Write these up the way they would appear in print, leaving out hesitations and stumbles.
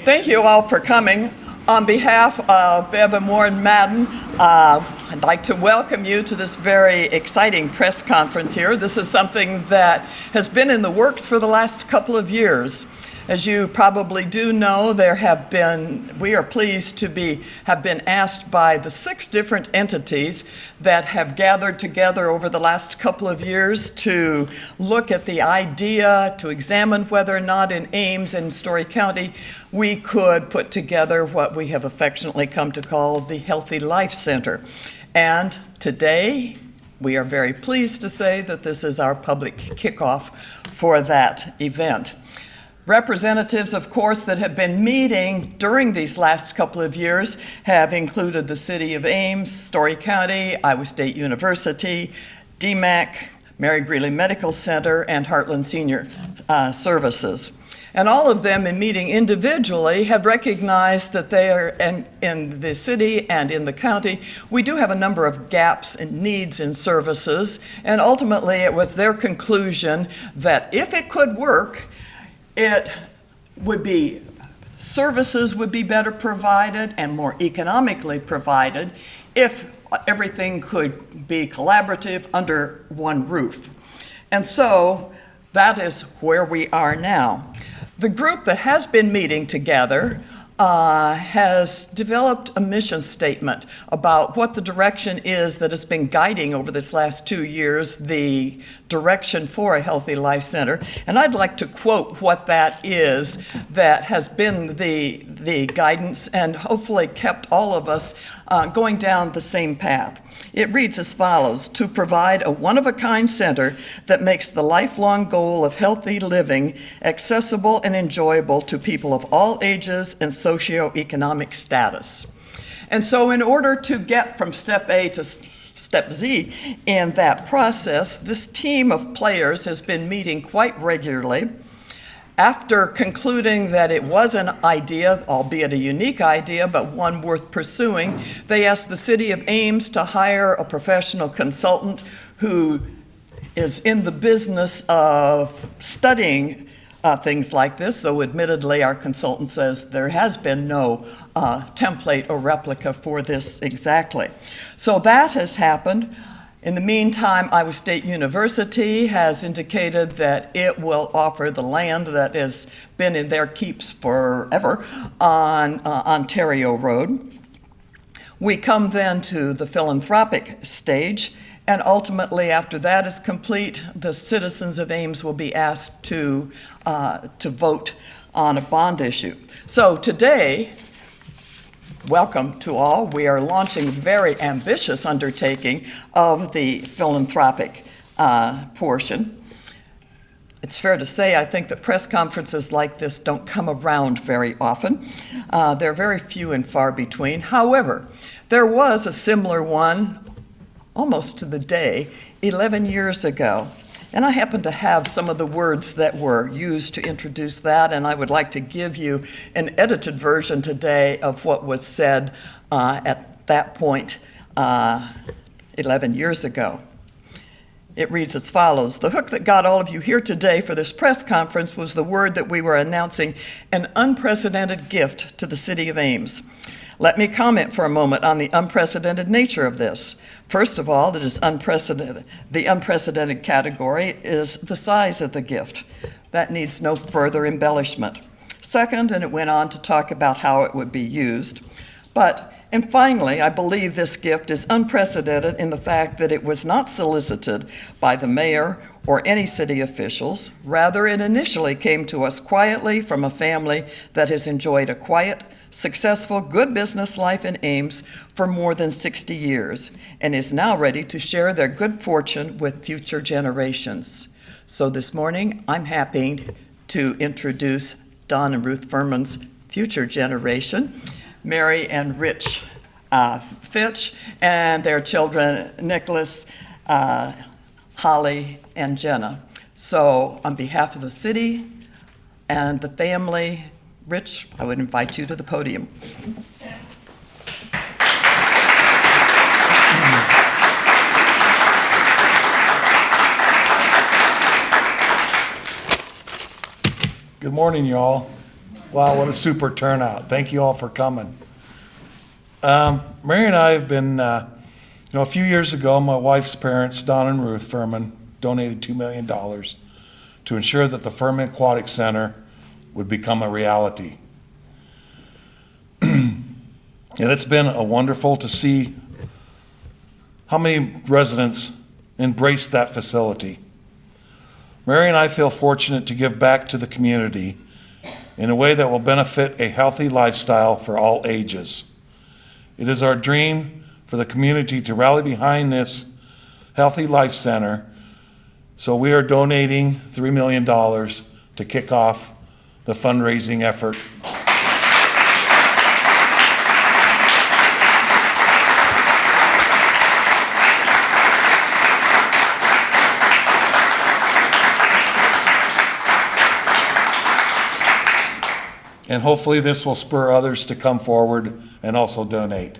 Thank you all for coming. On behalf of Bev and Warren Madden, I'd like to welcome you to this very exciting press conference here. This is something that has been in the works for the last couple of years. As you probably do know, we are pleased to have been asked by the 6 different entities that have gathered together over the last couple of years to look at the idea, to examine whether or not in Ames and Story County we could put together what we have affectionately come to call the Healthy Life Center. And today, we are very pleased to say that this is our public kickoff for that event. Representatives, of course, that have been meeting during these last couple of years have included the City of Ames, Story County, Iowa State University, DMAC, Mary Greeley Medical Center, and Heartland Senior Services. And all of them in meeting individually have recognized that they are in the city and in the county, we do have a number of gaps and needs in services. And ultimately, it was their conclusion that if it could work, services would be better provided and more economically provided if everything could be collaborative under one roof. And so that is where we are now. The group that has been meeting together has developed a mission statement about what the direction is that has been guiding over this last 2 years, the direction for a Healthy Life Center. And I'd like to quote what that is that has been the guidance and hopefully kept all of us going down the same path. It reads as follows: to provide a one-of-a-kind center that makes the lifelong goal of healthy living accessible and enjoyable to people of all ages and socioeconomic status. And so in order to get from step A to step Z in that process, this team of players has been meeting quite regularly. After concluding that it was an idea, albeit a unique idea, but one worth pursuing, they asked the City of Ames to hire a professional consultant who is in the business of studying things like this, though admittedly our consultant says there has been no template or replica for this exactly. So that has happened. In the meantime, Iowa State University has indicated that it will offer the land that has been in their keeps forever on Ontario Road. We come then to the philanthropic stage, and ultimately after that is complete, the citizens of Ames will be asked to vote on a bond issue. So today, welcome to all. We are launching a very ambitious undertaking of the philanthropic portion. It's fair to say, I think that press conferences like this don't come around very often. They're very few and far between. However, there was a similar one almost to the day 11 years ago. And I happen to have some of the words that were used to introduce that, and I would like to give you an edited version today of what was said at that point 11 years ago. It reads as follows: the hook that got all of you here today for this press conference was the word that we were announcing an unprecedented gift to the City of Ames. Let me comment for a moment on the unprecedented nature of this. First of all, it is unprecedented. The unprecedented category is the size of the gift. That needs no further embellishment. Second, and it went on to talk about how it would be used. And finally, I believe this gift is unprecedented in the fact that it was not solicited by the mayor or any city officials. Rather, it initially came to us quietly from a family that has enjoyed a quiet, successful, good business life in Ames for more than 60 years and is now ready to share their good fortune with future generations. So this morning, I'm happy to introduce Don and Ruth Furman's future generation, Mary and Rich Fitch, and their children, Nicholas, Holly, and Jenna. So on behalf of the city and the family, Rich, I would invite you to the podium. Good morning, y'all. Wow, what a super turnout. Thank you all for coming. Mary and I have been, a few years ago, my wife's parents, Don and Ruth Furman, donated $2 million to ensure that the Furman Aquatic Center would become a reality. And it's been wonderful to see how many residents embrace that facility. Mary and I feel fortunate to give back to the community in a way that will benefit a healthy lifestyle for all ages. It is our dream for the community to rally behind this Healthy Life Center, so we are donating $3 million to kick off the fundraising effort. And hopefully this will spur others to come forward and also donate.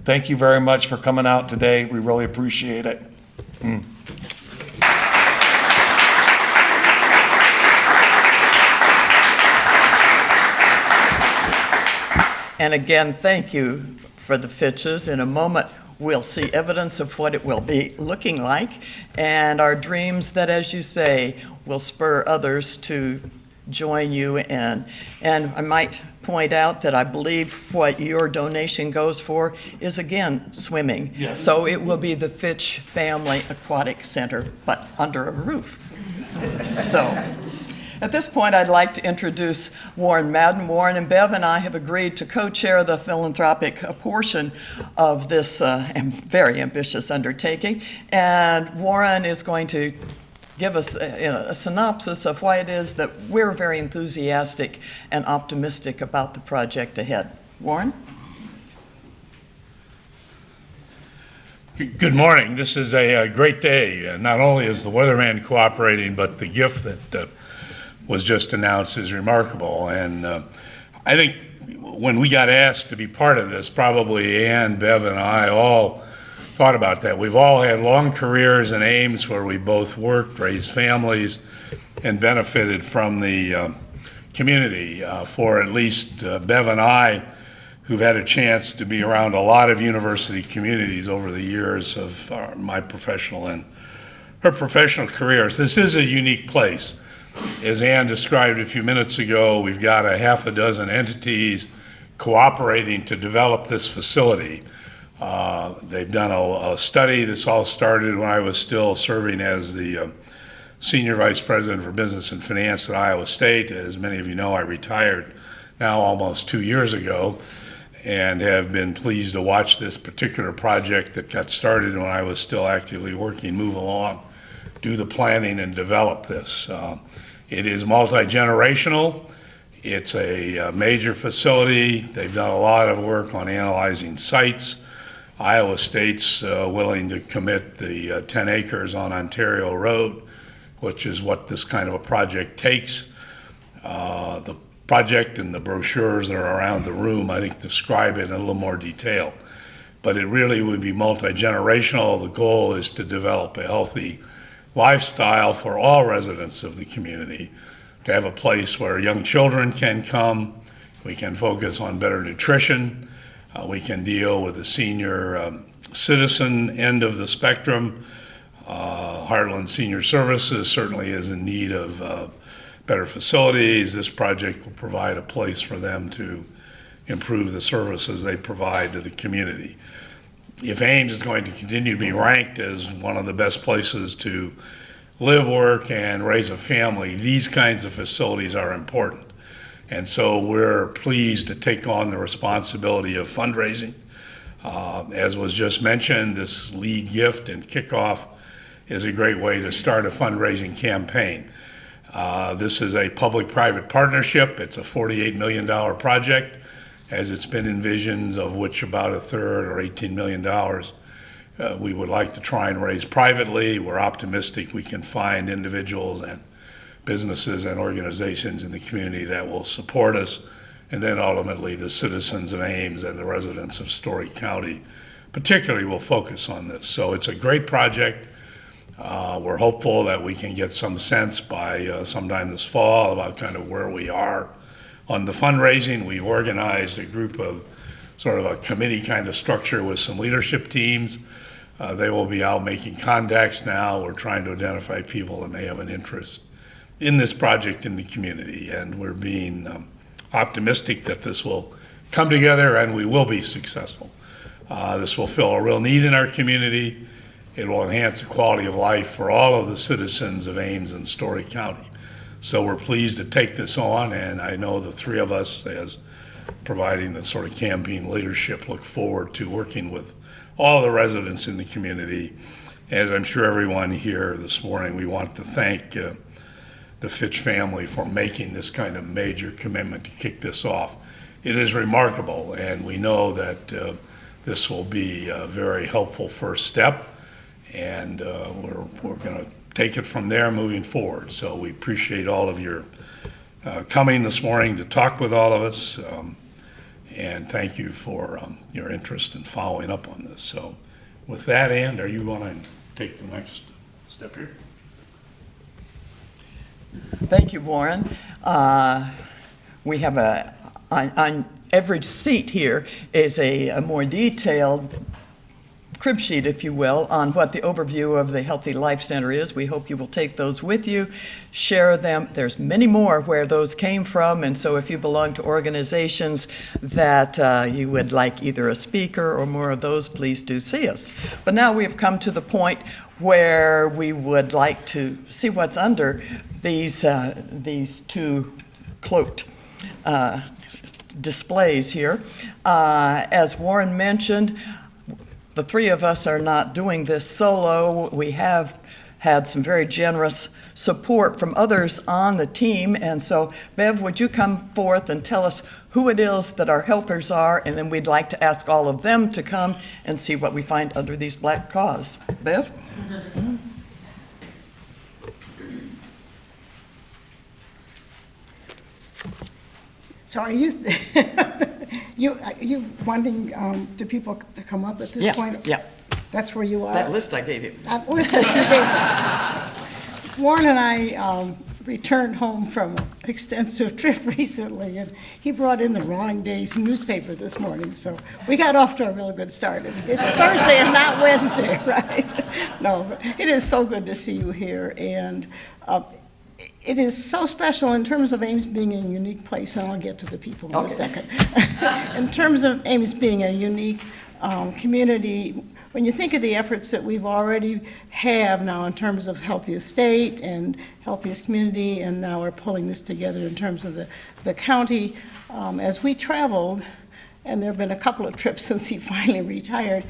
Thank you very much for coming out today. We really appreciate it. And again, thank you for the Fitches. In a moment, we'll see evidence of what it will be looking like, and our dreams that, as you say, will spur others to join you in. And I might point out that I believe what your donation goes for is, again, swimming. Yes. So it will be the Fitch Family Aquatic Center, but under a roof. So at this point, I'd like to introduce Warren Madden. Warren and Bev and I have agreed to co-chair the philanthropic portion of this very ambitious undertaking. And Warren is going to give us a synopsis of why it is that we're very enthusiastic and optimistic about the project ahead. Warren? Good morning. This is a great day. Not only is the weatherman cooperating, but the gift that was just announced is remarkable. And I think when we got asked to be part of this, probably Ann, Bev, and I all thought about that. We've all had long careers in Ames where we both worked, raised families, and benefited from the community. For at least Bev and I, who've had a chance to be around a lot of university communities over the years of my professional and her professional careers. This is a unique place. As Ann described a few minutes ago, we've got a half a dozen entities cooperating to develop this facility. They've done a study. This all started when I was still serving as the Senior Vice President for Business and Finance at Iowa State. As many of you know, I retired now almost 2 years ago and have been pleased to watch this particular project that got started when I was still actively working move along, do the planning and develop this. It is multi-generational. It's a major facility. They've done a lot of work on analyzing sites. Iowa State's willing to commit the 10 acres on Ontario Road, which is what this kind of a project takes. The project and the brochures that are around the room, I think, describe it in a little more detail. But it really would be multi-generational. The goal is to develop a healthy lifestyle for all residents of the community, to have a place where young children can come. We can focus on better nutrition. We can deal with the senior citizen end of the spectrum. Heartland Senior Services certainly is in need of better facilities. This project will provide a place for them to improve the services they provide to the community. If Ames is going to continue to be ranked as one of the best places to live, work, and raise a family, these kinds of facilities are important. And so we're pleased to take on the responsibility of fundraising. As was just mentioned, this lead gift and kickoff is a great way to start a fundraising campaign. This is a public-private partnership. It's a $48 million project, as it's been envisioned, of which about a third, or $18 million, we would like to try and raise privately. We're optimistic we can find individuals and businesses and organizations in the community that will support us, and then ultimately the citizens of Ames and the residents of Story County particularly will focus on this. So it's a great project. We're hopeful that we can get some sense by sometime this fall about kind of where we are On the fundraising, we organized a group of sort of a committee kind of structure with some leadership teams. They will be out making contacts now. We're trying to identify people that may have an interest in this project in the community, and we're being optimistic that this will come together and we will be successful. This will fill a real need in our community. It will enhance the quality of life for all of the citizens of Ames and Story County. So we're pleased to take this on, and I know the three of us, as providing the sort of campaign leadership, look forward to working with all the residents in the community. As I'm sure everyone here this morning, we want to thank the Fitch family for making this kind of major commitment to kick this off. It is remarkable, and we know that this will be a very helpful first step, and we're going to take it from there moving forward. So we appreciate all of your coming this morning to talk with all of us, and thank you for your interest in following up on this. So with that, Ann, are you going to take the next step here? Thank you, Warren. We have on every seat here is a more detailed crib sheet, if you will, on what the overview of the Healthy Life Center is. We hope you will take those with you, share them. There's many more where those came from, and so if you belong to organizations that you would like either a speaker or more of those, please do see us. But now we have come to the point where we would like to see what's under these two cloaked displays here. As Warren mentioned, the three of us are not doing this solo. We have had some very generous support from others on the team. And so, Bev, would you come forth and tell us who it is that our helpers are? And then we'd like to ask all of them to come and see what we find under these black gauze. Bev? Mm-hmm. So are you, are you wanting the people to come up at this point? Yeah. That's where you are? That list I gave you. That list that you gave me. Warren and I returned home from an extensive trip recently, and he brought in the wrong day's newspaper this morning, so we got off to a real good start. It's Thursday and not Wednesday, right? No, but it is so good to see you here, and it is so special in terms of Ames being a unique place, and I'll get to the people in a second. In terms of Ames being a unique community, when you think of the efforts that we've already have now in terms of healthiest state and healthiest community, and now we're pulling this together in terms of the county, as we traveled, and there have been a couple of trips since he finally retired,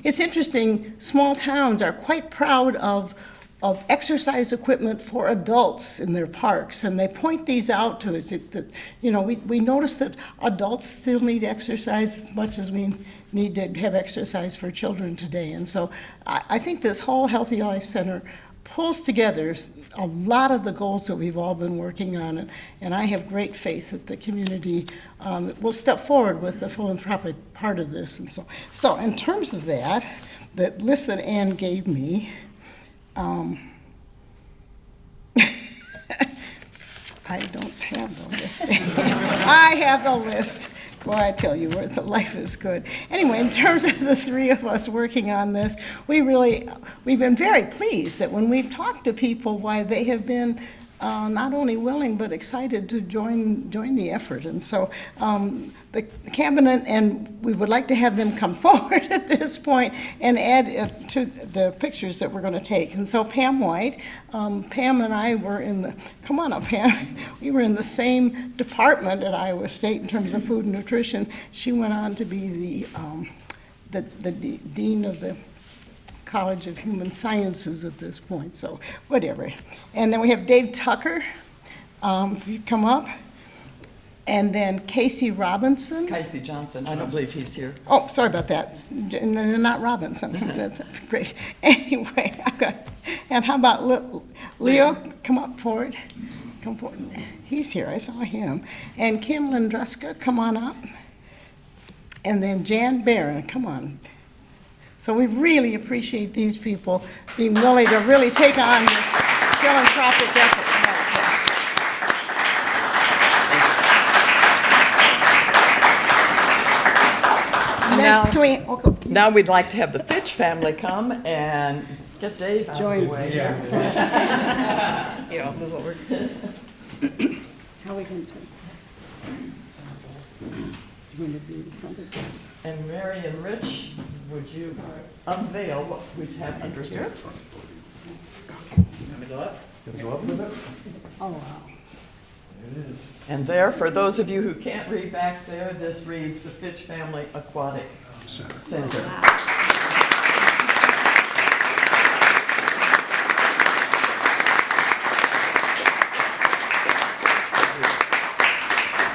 it's interesting, small towns are quite proud of exercise equipment for adults in their parks, and they point these out to us. That we notice that adults still need exercise as much as we need to have exercise for children today. And so I think this whole Healthy Life Center pulls together a lot of the goals that we've all been working on, and I have great faith that the community will step forward with the philanthropic part of this. And so in terms of that, the list that Ann gave me, I don't have the list. I have the list. Boy, I tell you, the life is good. Anyway, in terms of the three of us working on this, we've been very pleased that when we've talked to people, why they have been not only willing but excited to join the effort. And so the cabinet, and we would like to have them come forward at this point and add to the pictures that we're going to take. And so Pam White, Pam and I were come on up, Pam. We were in the same department at Iowa State in terms of food and nutrition. She went on to be the dean of the College of Human Sciences at this point, so whatever. And then we have Dave Tucker, if you come up, and then Casey Robinson. Casey Johnson, I don't believe he's here. Oh, sorry about that, not Robinson, that's great. Anyway, and how about Leo, come up forward, come forward. He's here, I saw him. And Kim Landruska, come on up. And then Jan Barron, come on. So we really appreciate these people being willing to really take on this philanthropic effort. now, okay. now we'd like to have the Fitch family come and get Dave out of the way. Here, I'll move over. How are we going to? And Mary and Rich, would you unveil what we have under here? Oh, wow. And there, for those of you who can't read back there, this reads the Fitch Family Aquatic Center.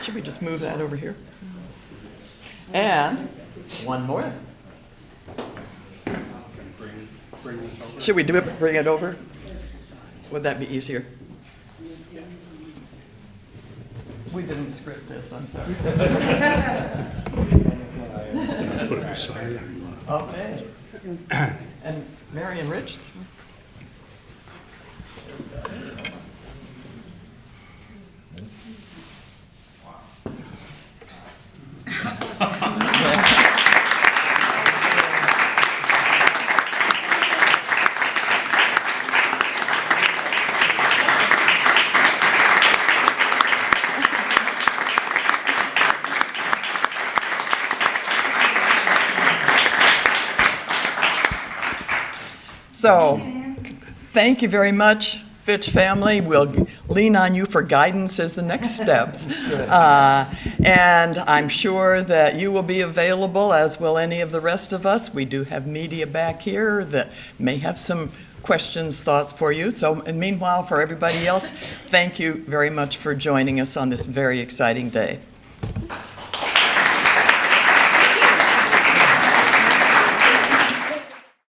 Should we just move that over here? And one more. Should we do it, bring it over? Would that be easier? We didn't script this, I'm sorry. Put it beside her. Okay. And Mary and Rich? So, thank you very much, Fitch family. We'll lean on you for guidance as the next steps. And I'm sure that you will be available, as will any of the rest of us. We do have media back here that may have some questions, thoughts for you. So, and meanwhile, for everybody else, thank you very much for joining us on this very exciting day.